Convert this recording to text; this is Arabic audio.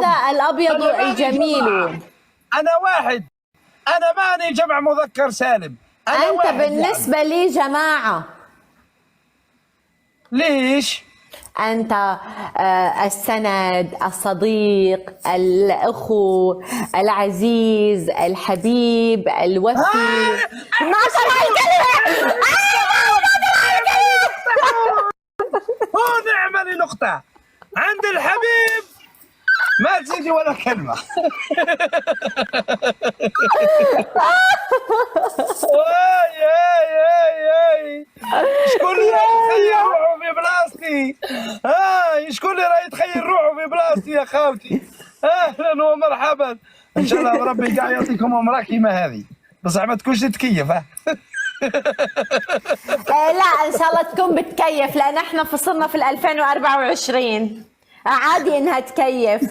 هذا الأبيض الجميل. أنا واحد، أنا ماني جمع مذكر سالم. أنا أنت واحد بالنسبة لي جماعة. ليش؟ أنت السند، الصديق، الأخو، العزيز، الحبيب، الوفي. ما طلع الكلمة. هو نعمة لي نقطة عند الحبيب ما تزيدي ولا كلمة. شكون اللي يتخيل روحه في بلاصتي؟ شكون اللي راه يتخيل روحه في بلاصتي يا خاوتي؟ اهلا ومرحبا، ان شاء الله ربي كاع يعطيكم امراه كيما هذه، بصح ما تكونش تتكيف. لا إن شاء الله تكون بتكيف، لأن احنا فصلنا في 2024. عادي إنها تكيف.